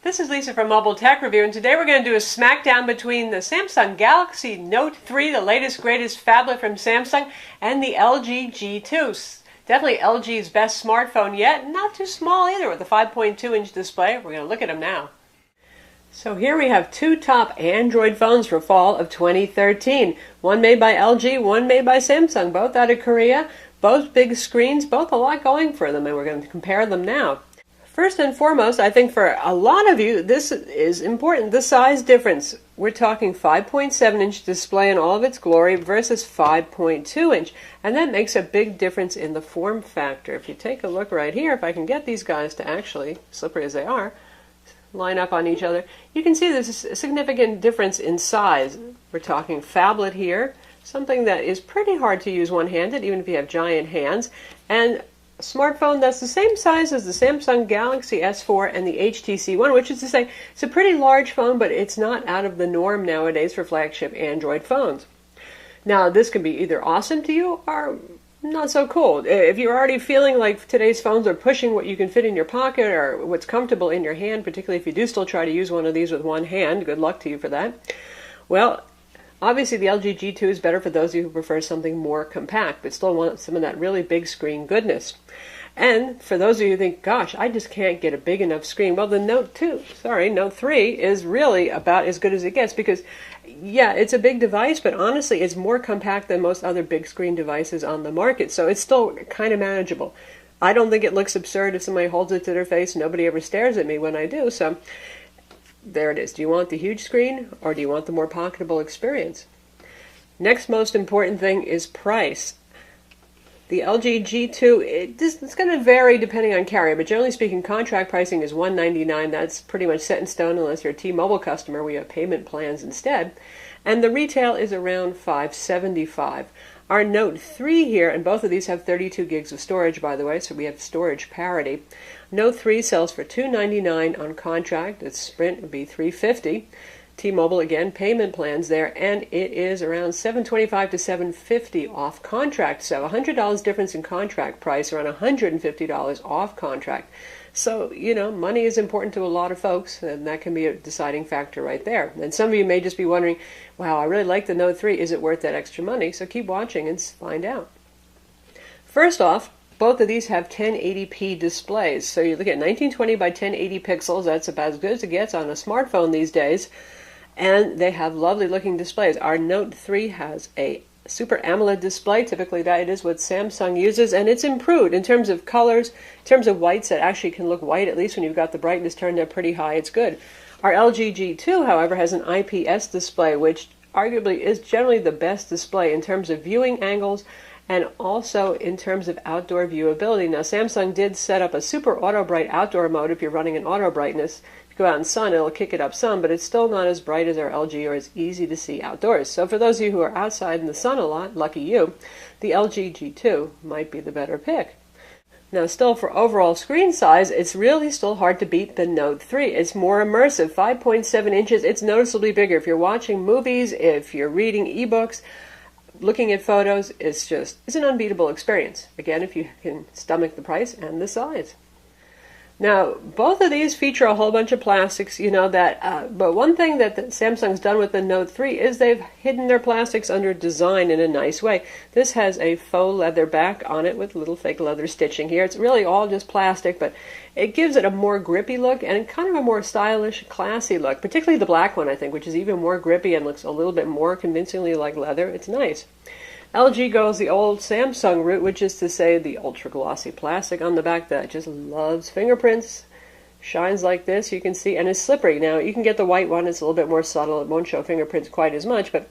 This is Lisa from Mobile Tech Review, and today we're going to do a smackdown between the Samsung Galaxy Note 3, the latest greatest phablet from Samsung, and the LG G2. Definitely LG's best smartphone yet, not too small either with a 5.2-inch display. We're going to look at them now. So here we have two top Android phones for fall of 2013. One made by LG, one made by Samsung, both out of Korea, both big screens, both a lot going for them, and we're going to compare them now. First and foremost, I think for a lot of you, this is important, the size difference. We're talking 5.7-inch display in all of its glory versus 5.2-inch, and that makes a big difference in the form factor. If you take a look right here, if I can get these guys to actually, slippery as they are, line up on each other, you can see there's a significant difference in size. We're talking phablet here, something that is pretty hard to use one-handed, even if you have giant hands, and a smartphone that's the same size as the Samsung Galaxy S4 and the HTC One, which is to say, it's a pretty large phone, but it's not out of the norm nowadays for flagship Android phones. Now, this can be either awesome to you or not so cool. If you're already feeling like today's phones are pushing what you can fit in your pocket or what's comfortable in your hand, particularly if you do still try to use one of these with one hand, good luck to you for that. Well, obviously the LG G2 is better for those of you who prefer something more compact, but still want some of that really big screen goodness. And for those of you who think, gosh, I just can't get a big enough screen, well, the Note 3 is really about as good as it gets because, yeah, it's a big device, but honestly, it's more compact than most other big screen devices on the market, so it's still kind of manageable. I don't think it looks absurd if somebody holds it to their face. Nobody ever stares at me when I do, so there it is. Do you want the huge screen or do you want the more pocketable experience? Next most important thing is price. The LG G2, it's going to vary depending on carrier, but generally speaking, contract pricing is $199. That's pretty much set in stone unless you're a T-Mobile customer. We have payment plans instead. And the retail is around $575. Our Note 3 here, and both of these have 32 gigs of storage, by the way, so we have storage parity. Note 3 sells for $299 on contract. Its Sprint would be $350. T-Mobile, again, payment plans there, and it is around $725 to $750 off contract. So $100 difference in contract price, around $150 off contract. So, you know, money is important to a lot of folks, and that can be a deciding factor right there. And some of you may just be wondering, wow, I really like the Note 3. Is it worth that extra money? So keep watching and find out. First off, both of these have 1080p displays. So you look at 1920 by 1080 pixels. That's about as good as it gets on a smartphone these days. And they have lovely looking displays. Our Note 3 has a Super AMOLED display. Typically that is what Samsung uses, and it's improved in terms of colors, in terms of whites that actually can look white, at least when you've got the brightness turned up pretty high. It's good. Our LG G2, however, has an IPS display, which arguably is generally the best display in terms of viewing angles and also in terms of outdoor viewability. Now, Samsung did set up a super auto bright outdoor mode if you're running an auto brightness. If you go out in the sun, it'll kick it up some, but it's still not as bright as our LG or as easy to see outdoors. So for those of you who are outside in the sun a lot, lucky you, the LG G2 might be the better pick. Now, still for overall screen size, it's really still hard to beat the Note 3. It's more immersive, 5.7 inches. It's noticeably bigger. If you're watching movies, if you're reading ebooks, looking at photos, it's an unbeatable experience. Again, if you can stomach the price and the size. Now, both of these feature a whole bunch of plastics, you know that, but one thing that Samsung's done with the Note 3 is they've hidden their plastics under design in a nice way. This has a faux leather back on it with little fake leather stitching here. It's really all just plastic, but it gives it a more grippy look and kind of a more stylish, classy look, particularly the black one, I think, which is even more grippy and looks a little bit more convincingly like leather. It's nice. LG goes the old Samsung route, which is to say the ultra-glossy plastic on the back that just loves fingerprints. Shines like this, you can see, and it's slippery. Now, you can get the white one. It's a little bit more subtle. It won't show fingerprints quite as much, but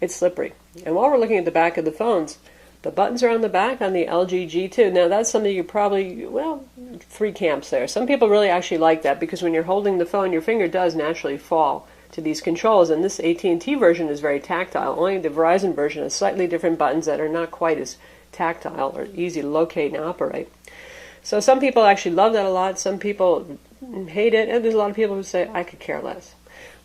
it's slippery. And while we're looking at the back of the phones, the buttons are on the back on the LG G2. Now, that's something you probably, well, three camps there. Some people really actually like that because when you're holding the phone, your finger does naturally fall to these controls, and this AT&T version is very tactile. Only the Verizon version has slightly different buttons that are not quite as tactile or easy to locate and operate. So some people actually love that a lot, some people hate it, and there's a lot of people who say, I could care less.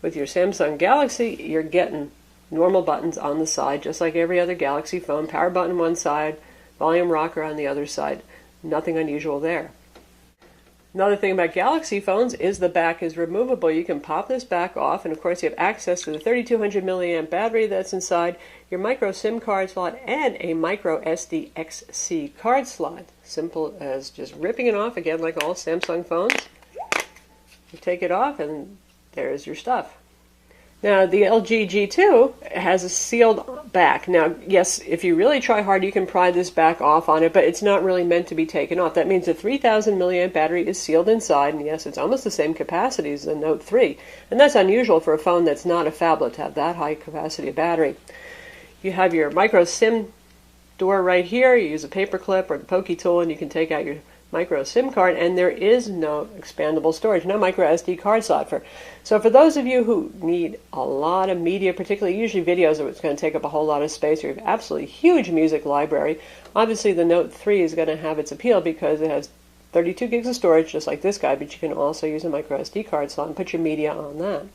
With your Samsung Galaxy, you're getting normal buttons on the side, just like every other Galaxy phone. Power button one side, volume rocker on the other side. Nothing unusual there. Another thing about Galaxy phones is the back is removable. You can pop this back off, and of course you have access to the 3200 milliamp battery that's inside, your micro SIM card slot, and a micro SD-XC card slot. Simple as just ripping it off, again like all Samsung phones. You take it off and there's your stuff. Now, the LG G2 has a sealed back. Now, yes, if you really try hard, you can pry this back off on it, but it's not really meant to be taken off. That means the 3000 milliamp battery is sealed inside, and yes, it's almost the same capacity as the Note 3. And that's unusual for a phone that's not a phablet to have that high capacity of battery. You have your micro SIM door right here. You use a paper clip or the pokey tool, and you can take out your micro SIM card, and there is no expandable storage, no micro SD card slot. So for those of you who need a lot of media, particularly usually videos, it's going to take up a whole lot of space, or you have absolutely huge music library, obviously the Note 3 is going to have its appeal because it has 32 gigs of storage, just like this guy, but you can also use a micro SD card slot and put your media on that.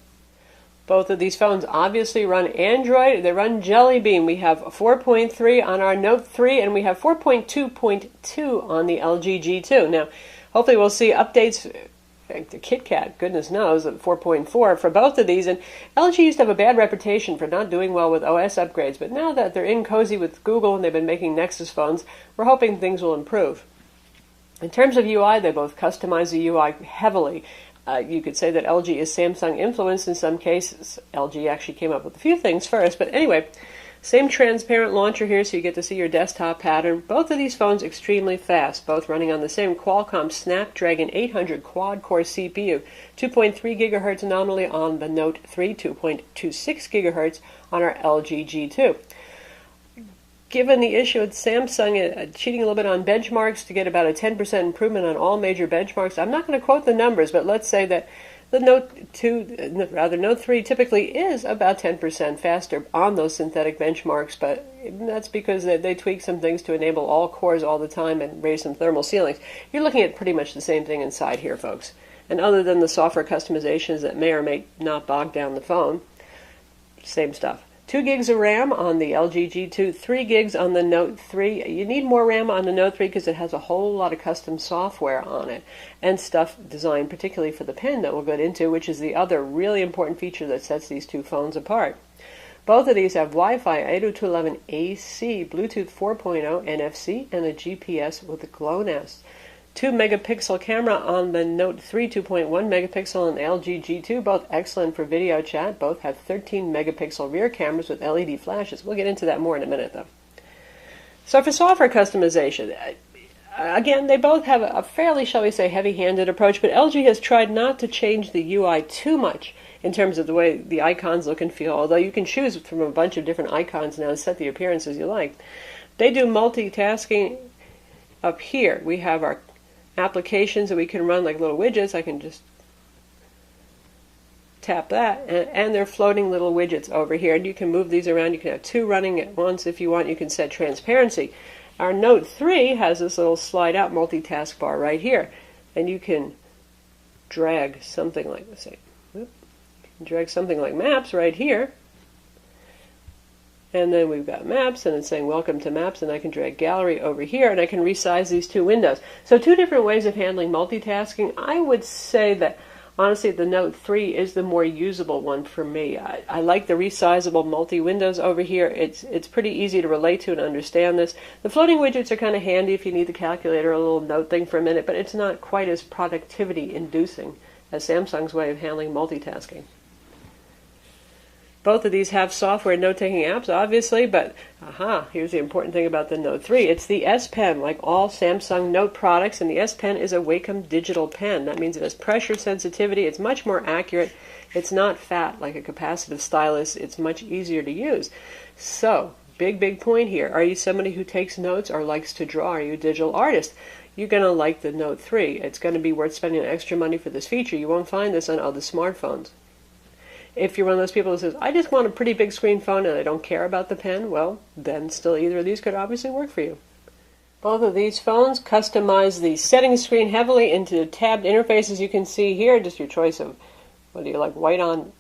Both of these phones obviously run Android. They run Jelly Bean. We have 4.3 on our Note 3, and we have 4.2.2 on the LG G2. Now, hopefully we'll see updates, the KitKat, goodness knows, at 4.4 for both of these. And LG used to have a bad reputation for not doing well with OS upgrades, but now that they're in cozy with Google and they've been making Nexus phones, we're hoping things will improve. In terms of UI, they both customize the UI heavily. You could say that LG is Samsung influenced in some cases. LG actually came up with a few things first, but anyway, same transparent launcher here so you get to see your desktop pattern. Both of these phones extremely fast, both running on the same Qualcomm Snapdragon 800 quad-core CPU, 2.3 gigahertz nominally on the Note 3, 2.26 gigahertz on our LG G2. Given the issue with Samsung cheating a little bit on benchmarks to get about a 10% improvement on all major benchmarks, I'm not going to quote the numbers, but let's say that the Note 3 typically is about 10% faster on those synthetic benchmarks, but that's because they tweak some things to enable all cores all the time and raise some thermal ceilings. You're looking at pretty much the same thing inside here, folks. And other than the software customizations that may or may not bog down the phone, same stuff. 2 gigs of RAM on the LG G2, 3 gigs on the Note 3. You need more RAM on the Note 3 because it has a whole lot of custom software on it and stuff designed particularly for the pen that we'll get into, which is the other really important feature that sets these two phones apart. Both of these have Wi-Fi 802.11ac, Bluetooth 4.0, NFC, and a GPS with a GLONASS. 2 megapixel camera on the Note 3, 2.1 megapixel on the LG G2, both excellent for video chat. Both have 13 megapixel rear cameras with LED flashes. We'll get into that more in a minute, though. So for software customization, again, they both have a fairly, shall we say, heavy-handed approach, but LG has tried not to change the UI too much in terms of the way the icons look and feel, although you can choose from a bunch of different icons now and set the appearances you like. They do multitasking up here. We have our applications that we can run like little widgets. I can just tap that, and they're floating little widgets over here, and you can move these around. You can have two running at once if you want. You can set transparency. Our Note 3 has this little slide out multitask bar right here, and you can drag something like, let's say, drag something like Maps right here, and then we've got Maps, and it's saying welcome to Maps, and I can drag Gallery over here, and I can resize these two windows. So two different ways of handling multitasking. I would say that honestly the Note 3 is the more usable one for me. I like the resizable multi-windows over here. It's pretty easy to relate to and understand this. The floating widgets are kind of handy if you need the calculator, a little note thing for a minute, but it's not quite as productivity-inducing as Samsung's way of handling multitasking. Both of these have software note-taking apps, obviously, but here's the important thing about the Note 3. It's the S Pen, like all Samsung Note products, and the S Pen is a Wacom digital pen. That means it has pressure sensitivity. It's much more accurate. It's not fat like a capacitive stylus. It's much easier to use. So, big point here. Are you somebody who takes notes or likes to draw? Are you a digital artist? You're going to like the Note 3. It's going to be worth spending extra money for this feature. You won't find this on other smartphones. If you're one of those people who says, I just want a pretty big screen phone and I don't care about the pen, well, then still either of these could obviously work for you. Both of these phones customize the settings screen heavily into tabbed interfaces you can see here. Just your choice of whether you like white on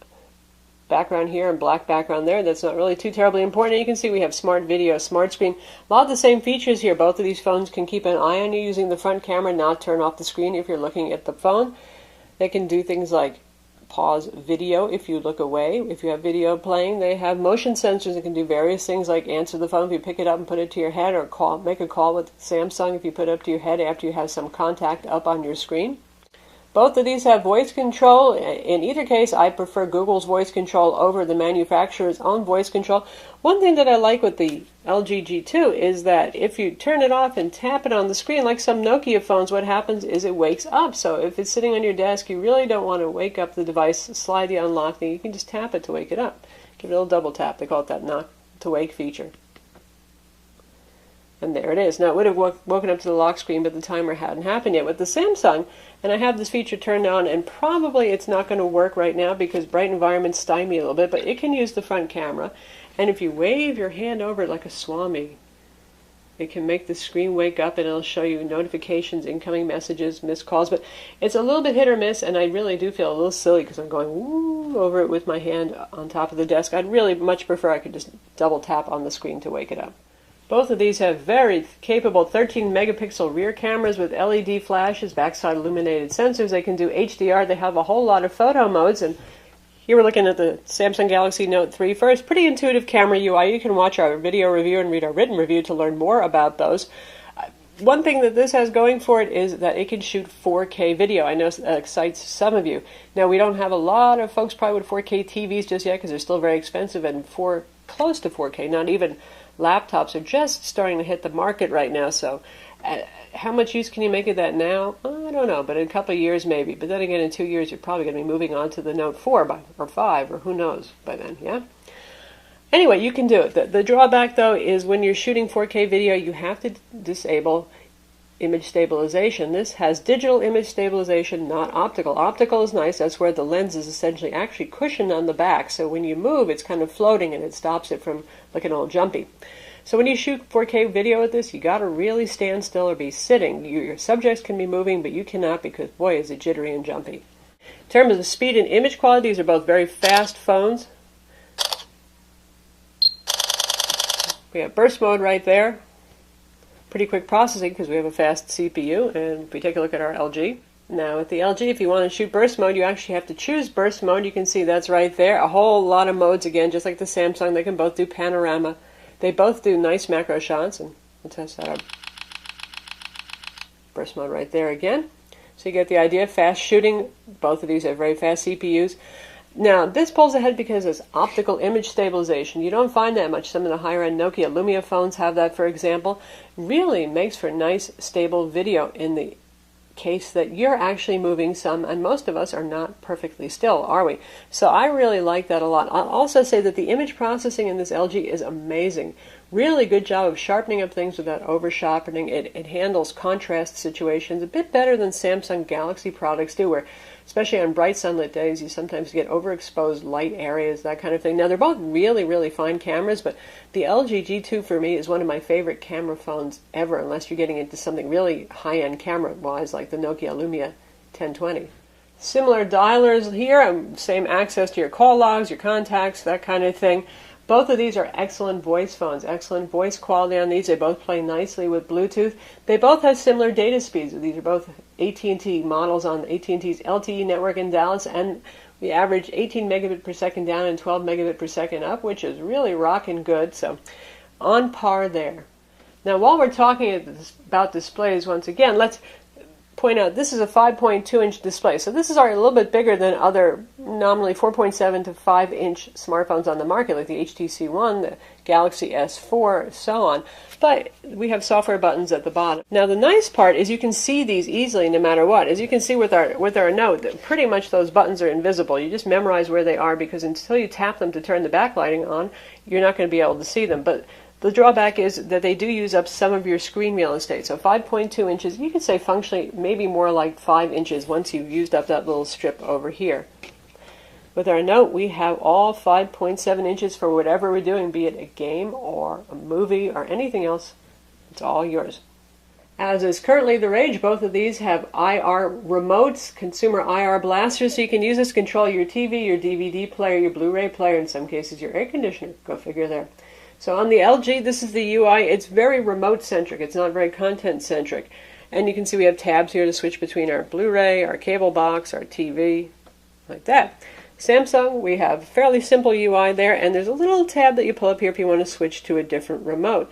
background here and black background there. That's not really too terribly important. And you can see we have smart video, smart screen. A lot of the same features here. Both of these phones can keep an eye on you using the front camera, not turn off the screen if you're looking at the phone. They can do things like pause video if you look away. If you have video playing, they have motion sensors that can do various things like answer the phone if you pick it up and put it to your head, or make a call with Samsung if you put it up to your head after you have some contact up on your screen. Both of these have voice control. In either case, I prefer Google's voice control over the manufacturer's own voice control. One thing that I like with the LG G2 is that if you turn it off and tap it on the screen, like some Nokia phones, what happens is it wakes up. So if it's sitting on your desk, you really don't want to wake up the device, slide the unlock thing. You can just tap it to wake it up. Give it a little double tap. They call it that knock to wake feature. And there it is. Now, it would have woken up to the lock screen, but the timer hadn't happened yet. With the Samsung, and I have this feature turned on, and probably it's not going to work right now because bright environments stymie a little bit, but it can use the front camera. And if you wave your hand over it like a swami, it can make the screen wake up, and it'll show you notifications, incoming messages, missed calls. But it's a little bit hit or miss, and I really do feel a little silly because I'm going woo over it with my hand on top of the desk. I'd really much prefer I could just double tap on the screen to wake it up. Both of these have very capable 13 megapixel rear cameras with LED flashes, backside illuminated sensors. They can do HDR. They have a whole lot of photo modes. And here we're looking at the Samsung Galaxy Note 3 first. Pretty intuitive camera UI. You can watch our video review and read our written review to learn more about those. One thing that this has going for it is that it can shoot 4K video. I know that excites some of you. Now, we don't have a lot of folks probably with 4K TVs just yet because they're still very expensive, and close to 4K, not even laptops are just starting to hit the market right now. So how much use can you make of that now? I don't know, but in a couple of years maybe. But then again, in 2 years, you're probably going to be moving on to the Note 4 or 5, or who knows by then, yeah? Anyway, you can do it. The drawback, though, is when you're shooting 4K video, you have to disable image stabilization. This has digital image stabilization, not optical. Optical is nice. That's where the lens is essentially actually cushioned on the back. So when you move, it's kind of floating and it stops it from looking all jumpy. So when you shoot 4K video with this, you got to really stand still or be sitting. Your subjects can be moving, but you cannot because, boy, is it jittery and jumpy. In terms of the speed and image quality, these are both very fast phones. We have burst mode right there. Pretty quick processing because we have a fast CPU, and if we take a look at our LG. Now with the LG, if you want to shoot burst mode, you actually have to choose burst mode. You can see that's right there. A whole lot of modes again, just like the Samsung. They can both do panorama. They both do nice macro shots, and we'll test that out. Burst mode right there again. So you get the idea, fast shooting. Both of these have very fast CPUs. Now, this pulls ahead because it's optical image stabilization. You don't find that much. Some of the higher-end Nokia Lumia phones have that, for example. Really makes for nice, stable video in the case that you're actually moving some, and most of us are not perfectly still, are we? So I really like that a lot. I'll also say that the image processing in this LG is amazing. Really good job of sharpening up things without over-sharpening. It handles contrast situations a bit better than Samsung Galaxy products do, where especially on bright sunlit days, you sometimes get overexposed light areas, that kind of thing. Now, they're both really, really fine cameras, but the LG G2 for me is one of my favorite camera phones ever, unless you're getting into something really high-end camera-wise, like the Nokia Lumia 1020. Similar dialers here, same access to your call logs, your contacts, that kind of thing. Both of these are excellent voice phones, excellent voice quality on these. They both play nicely with Bluetooth. They both have similar data speeds. These are both AT&T models on AT&T's LTE network in Dallas, and we average 18 megabit per second down and 12 megabit per second up, which is really rocking good, so on par there. Now, while we're talking about displays, once again, let's point out this is a 5.2-inch display. So this is already a little bit bigger than other nominally 4.7 to 5-inch smartphones on the market, like the HTC One, the Galaxy S4, so on. But we have software buttons at the bottom. Now the nice part is you can see these easily no matter what. As you can see with our Note, pretty much those buttons are invisible. You just memorize where they are because until you tap them to turn the backlighting on, you're not going to be able to see them. But the drawback is that they do use up some of your screen real estate. So 5.2 inches, you could say functionally maybe more like 5 inches once you've used up that little strip over here. With our Note, we have all 5.7 inches for whatever we're doing, be it a game or a movie or anything else. It's all yours. As is currently the rage, both of these have IR remotes, consumer IR blasters, so you can use this to control your TV, your DVD player, your Blu-ray player, in some cases your air conditioner. Go figure there. So on the LG, this is the UI. It's very remote-centric. It's not very content-centric. And you can see we have tabs here to switch between our Blu-ray, our cable box, our TV, like that. Samsung, we have a fairly simple UI there, and there's a little tab that you pull up here if you want to switch to a different remote.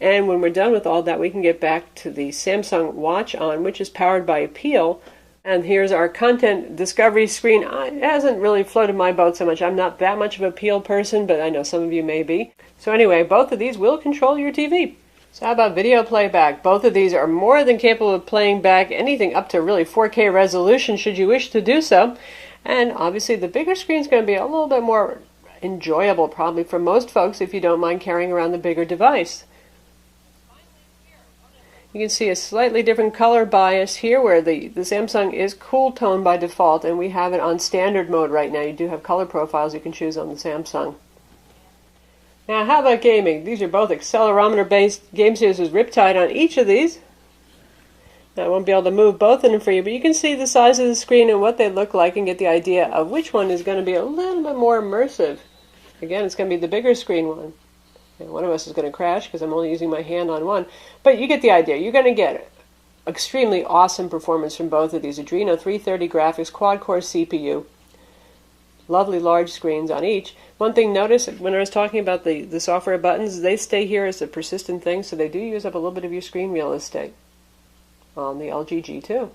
And when we're done with all that, we can get back to the Samsung Watch On, which is powered by Appeal. And here's our content discovery screen. It hasn't really floated my boat so much. I'm not that much of an Appeal person, but I know some of you may be. So anyway, both of these will control your TV. So how about video playback? Both of these are more than capable of playing back anything up to really 4K resolution should you wish to do so. And obviously the bigger screen is going to be a little bit more enjoyable probably for most folks if you don't mind carrying around the bigger device. You can see a slightly different color bias here where the Samsung is cool tone by default, and we have it on standard mode right now. You do have color profiles you can choose on the Samsung. Now how about gaming? These are both accelerometer based game series with Riptide on each of these. Now I won't be able to move both of them for you, but you can see the size of the screen and what they look like and get the idea of which one is going to be a little bit more immersive. Again, it's going to be the bigger screen one. One of us is going to crash because I'm only using my hand on one. But you get the idea. You're going to get extremely awesome performance from both of these. Adreno 330 graphics, quad-core CPU. Lovely large screens on each. One thing, notice when I was talking about the software buttons, they stay here as a persistent thing, so they do use up a little bit of your screen real estate on the LG G2.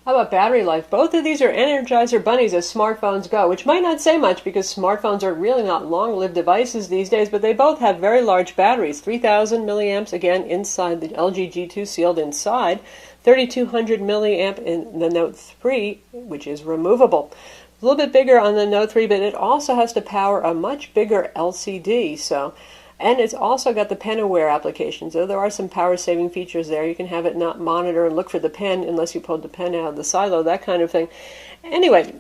How about battery life? Both of these are Energizer bunnies as smartphones go, which might not say much because smartphones are really not long-lived devices these days, but they both have very large batteries. 3,000 milliamps, again, inside the LG G2 sealed inside. 3,200 milliamp in the Note 3, which is removable. A little bit bigger on the Note 3, but it also has to power a much bigger LCD, and it's also got the pen-aware application, so there are some power-saving features there. You can have it not monitor and look for the pen unless you pulled the pen out of the silo, that kind of thing. Anyway,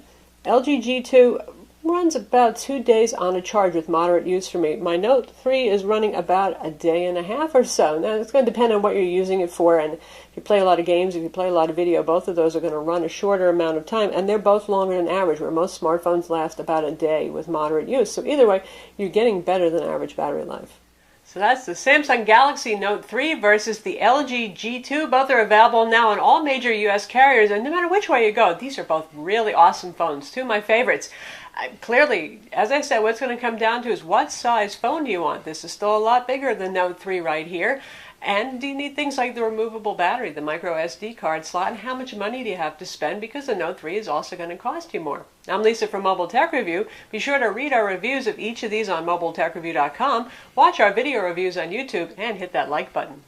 LG G2 runs about 2 days on a charge with moderate use for me. My Note 3 is running about a day and a half or so. Now, it's going to depend on what you're using it for, and if you play a lot of games, if you play a lot of video, both of those are going to run a shorter amount of time, and they're both longer than average, where most smartphones last about a day with moderate use. So either way, you're getting better than average battery life. So that's the Samsung Galaxy Note 3 versus the LG G2. Both are available now on all major U.S. carriers, and no matter which way you go, these are both really awesome phones. Two of my favorites. Clearly, as I said, what's going to come down to is what size phone do you want? This is still a lot bigger than Note 3 right here. And do you need things like the removable battery, the micro SD card slot, and how much money do you have to spend because the Note 3 is also going to cost you more? I'm Lisa from Mobile Tech Review. Be sure to read our reviews of each of these on mobiletechreview.com, watch our video reviews on YouTube, and hit that like button.